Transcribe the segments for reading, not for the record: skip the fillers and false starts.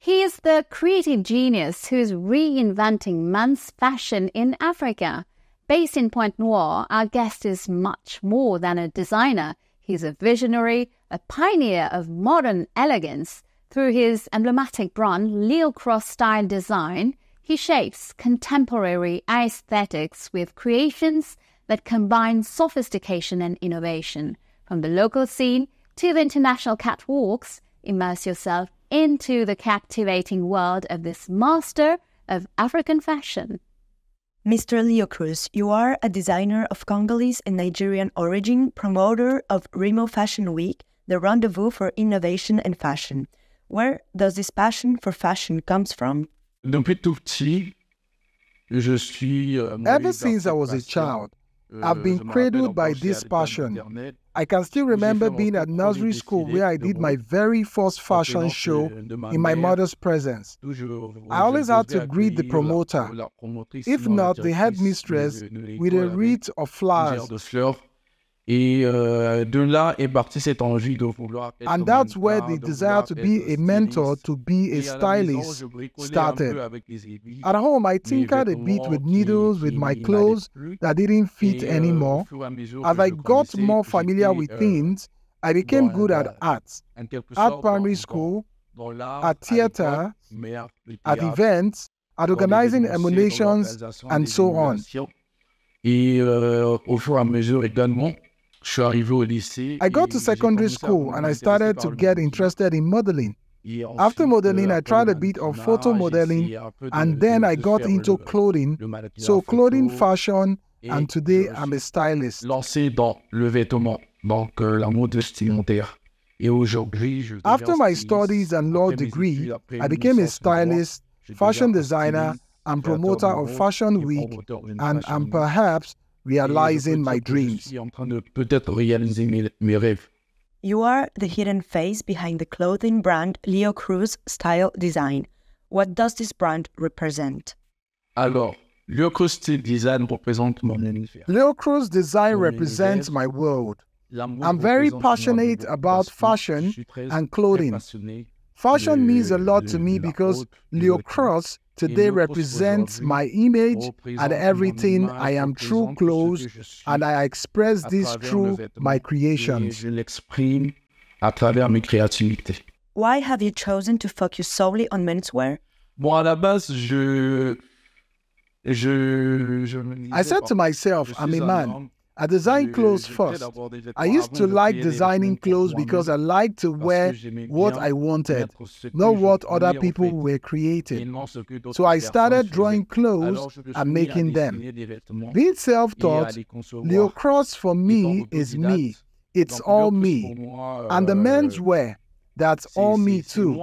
He is the creative genius who is reinventing men's fashion in Africa. Based in Pointe-Noire, our guest is much more than a designer. He's a visionary, a pioneer of modern elegance. Through his emblematic brand, LIOCRUSS STYLE DESIGN, he shapes contemporary aesthetics with creations that combine sophistication and innovation. From the local scene to the international catwalks, immerse yourself into the captivating world of this master of African fashion. Mr. LIOCRUSS, you are a designer of Congolese and Nigerian origin, promoter of RIMO Fashion Week, the rendezvous for innovation and fashion. Where does this passion for fashion comes from? Ever since I was a child, I've been cradled by this passion. I can still remember being at nursery school where I did my very first fashion show in my mother's presence. I always had to greet the promoter, if not the headmistress, with a wreath of flowers. And that's where the desire to be a mentor, to be a stylist, started. At home, I tinkered a bit with needles with my clothes that didn't fit anymore. As I got more familiar with things, I became good at art. At primary school, at theater, at events, at organizing emulations, and so on. I got to secondary school and I started to get interested in modeling. After modeling, I tried a bit of photo modeling, and then I got into clothing, so clothing, fashion, and today I'm a stylist. After my studies and law degree, I became a stylist, fashion designer, and promoter of Fashion Week, and I'm perhaps realizing my dreams. You are the hidden face behind the clothing brand LIOCRUSS STYLE DESIGN. What does this brand represent? LIOCRUSS Design represents my world. I'm very passionate about fashion and clothing. Fashion means a lot to me because LIOCRUSS today represents my image and everything I am through clothes, and I express this through my creations. Why have you chosen to focus solely on menswear? I said to myself, I'm a man. I design clothes first. I used to like designing clothes because I liked to wear what I wanted, not what other people were creating. So I started drawing clothes and making them. Being self-taught, LIOCRUSS for me is me. It's all me. And the menswear, that's all me too.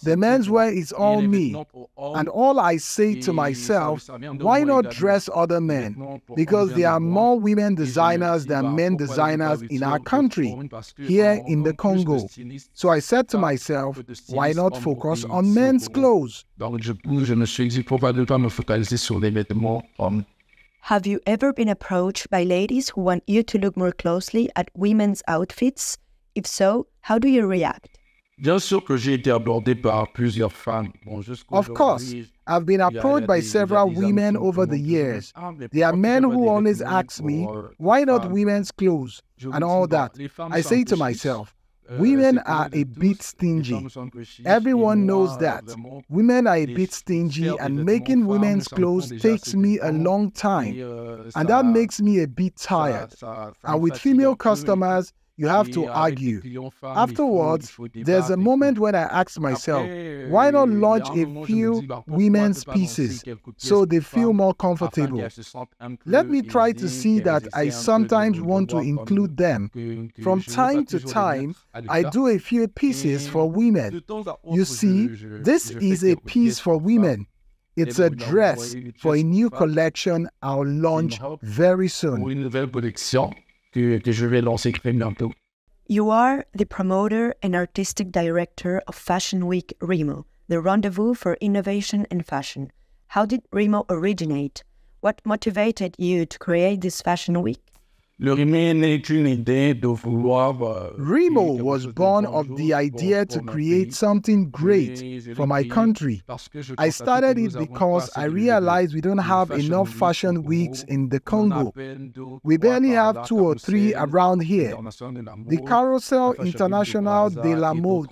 The menswear is all me. And all I say to myself, why not dress other men? Because there are more women designers than men designers in our country, here in the Congo. So I said to myself, why not focus on men's clothes? Have you ever been approached by ladies who want you to look more closely at women's outfits? If so, how do you react? Of course, I've been approached by several women over the years. There are men who always ask me, why not women's clothes and all that? I say to myself, women are a bit stingy. Everyone knows that. Women are a bit stingy, and making women's clothes takes me a long time. And that makes me a bit tired. And with female customers, you have to argue. Afterwards, there's a moment when I ask myself, why not launch a few women's pieces so they feel more comfortable? Let me try to see that I sometimes want to include them. From time to time, I do a few pieces for women. You see, this is a piece for women. It's a dress for a new collection I'll launch very soon. You are the promoter and artistic director of Fashion Week RIMO, the rendezvous for innovation and fashion. How did RIMO originate? What motivated you to create this Fashion Week? RIMO was born of the idea to create something great for my country. I started it because I realized we don't have enough fashion weeks in the Congo. We barely have 2 or 3 around here. The Carousel International de la Mode,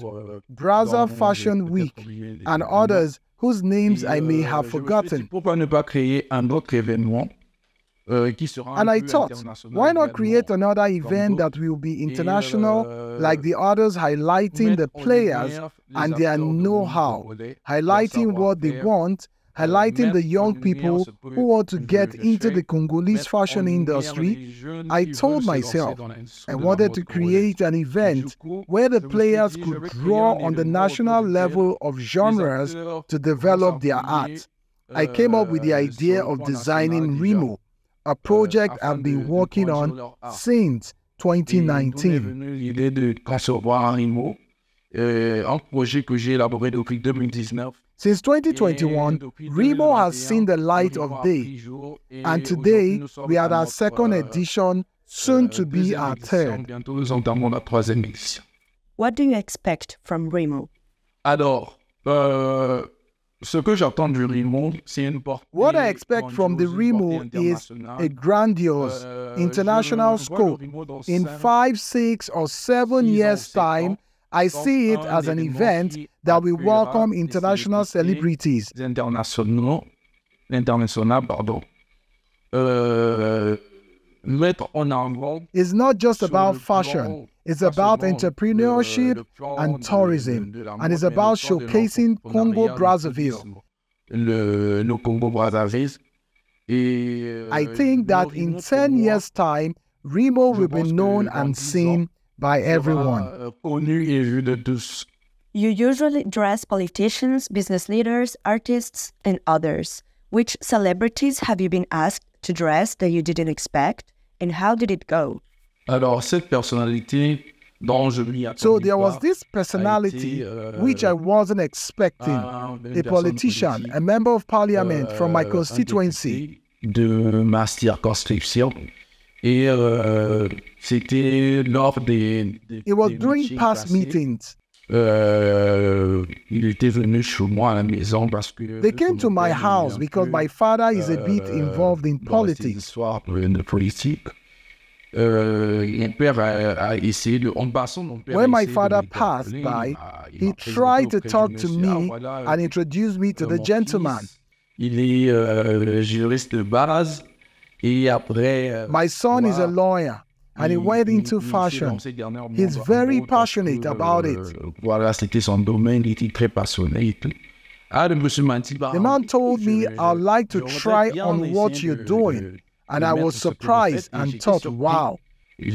Brazza Fashion Week, and others whose names I may have forgotten. And I thought, why not create another event that will be international, like the others, highlighting the players and their know-how, highlighting what they want, highlighting the young people who want to get into the Congolese fashion industry. I told myself I wanted to create an event where the players could draw on the national level of genres to develop their art. I came up with the idea of designing RIMO, a project I've been working on since 2019. Since 2021, RIMO has seen the light of day, and today we are at our 2nd edition, soon to be our 3rd. What do you expect from RIMO? What I expect from the RIMO is a grandiose international scope. In 5, 6, or 7 years' time, I see it as an event that will welcome international celebrities. It's not just about fashion. It's about entrepreneurship and tourism. And it's about showcasing Congo-Brazzaville. I think that in 10 years' time, RIMO will be known and seen by everyone. You usually dress politicians, business leaders, artists, and others. Which celebrities have you been asked to dress that you didn't expect, and how did it go? So there was this personality which I wasn't expecting, a politician, a member of parliament from my constituency. It was during past meetings. They came to my house because my father is a bit involved in politics. When my father passed by, he tried to talk to me and introduce me to the gentleman. My son is a lawyer, and he went into fashion. He's very passionate about it. The man told me, I'd like to try on what you're doing. And I was surprised and thought, wow. I'm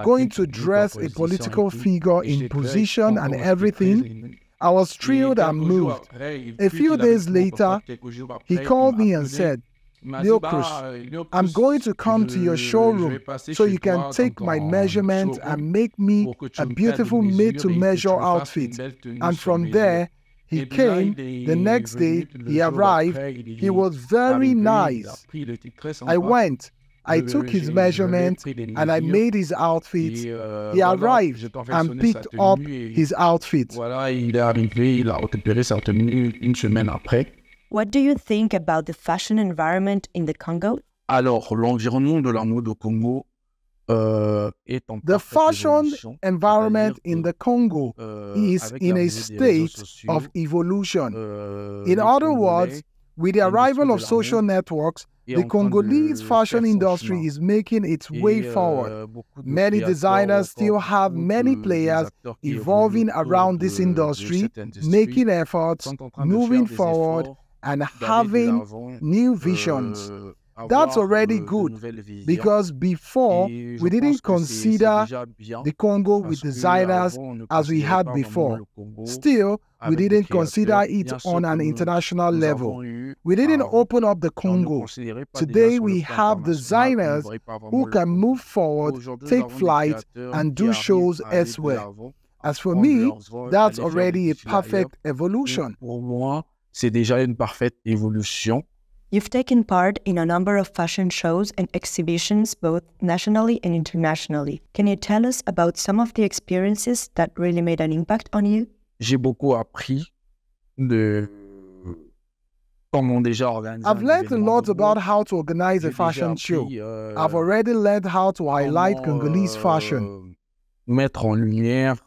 going to dress a political figure in position and everything. I was thrilled and moved. A few days later, he called me and said, LIOCRUSS, I'm going to come to your showroom so you can take my measurement and make me a beautiful made-to-measure outfit. And from there, he came. The next day, he arrived. He was very nice. I went. I took his measurement and I made his outfit. He arrived and picked up his outfit. What do you think about the fashion environment in the Congo? The fashion environment in the Congo is in a state of evolution. In other words, with the arrival of social networks, the Congolese fashion industry is making its way forward. Many designers still have many players evolving around this industry, making efforts, moving forward, and having new visions. That's already good, because before we didn't consider the Congo with designers as we had before. Still, we didn't consider it on an international level. We didn't open up the Congo. Today we have designers who can move forward, take flight, and do shows elsewhere. As for me, that's already a perfect evolution. C'est déjà une parfaite évolution. You've taken part in a number of fashion shows and exhibitions, both nationally and internationally. Can you tell us about some of the experiences that really made an impact on you? J'ai beaucoup appris de comment déjà organiser. I've learned a lot about how to organize a fashion show. I've already learned how to highlight Congolese fashion. Mettre en lumière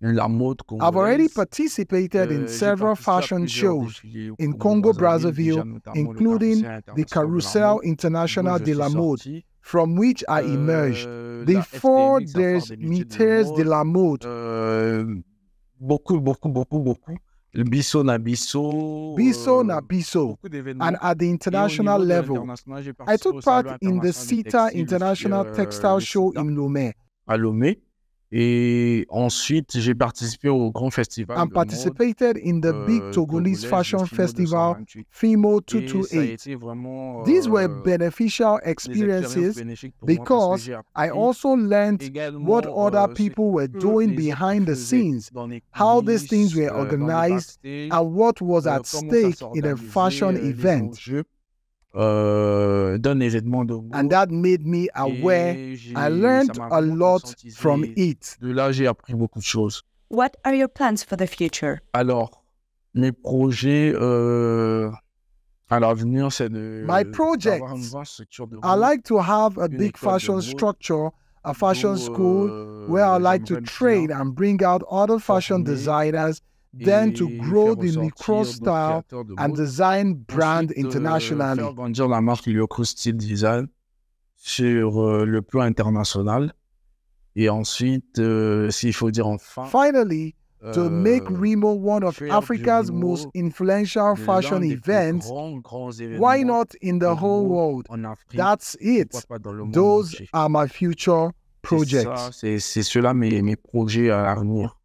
la mode congolaise. I've already participated in several fashion shows in Congo-Brazzaville, including the Carrousel International de la Mode, from which I emerged. Before there's Meters de la Mode. Beaucoup. Le Bisso na Bisso. And at the international level, I took part in the CITA International Textile Show in Lomé. À Lomé. Et ensuite, j'ai participé au grand festival. And participated in the big Togolese fashion festival, FIMO 228. These were beneficial experiences because I also learned what other people were doing behind the scenes, how these things were organized, and what was at stake in a fashion event. D'un événement de mode. And that made me aware. I learned a lot from it. De là, j'ai appris beaucoup de choses. What are your plans for the future? Alors, mes projets à l'avenir, c'est de My projects, I like to have a big fashion structure, a fashion school where I like to train and bring out other fashion designers, then to grow the LIOCRUSS style and design brand internationally. Faire grandir la marque LIOCRUSS STYLE DESIGN sur le plan international. Et ensuite, s'il faut dire enfin... Finally, to make RIMO one of Africa's most influential fashion events, why not in the whole world? That's it. Those are my future projects. C'est cela mes projets à l'avenir.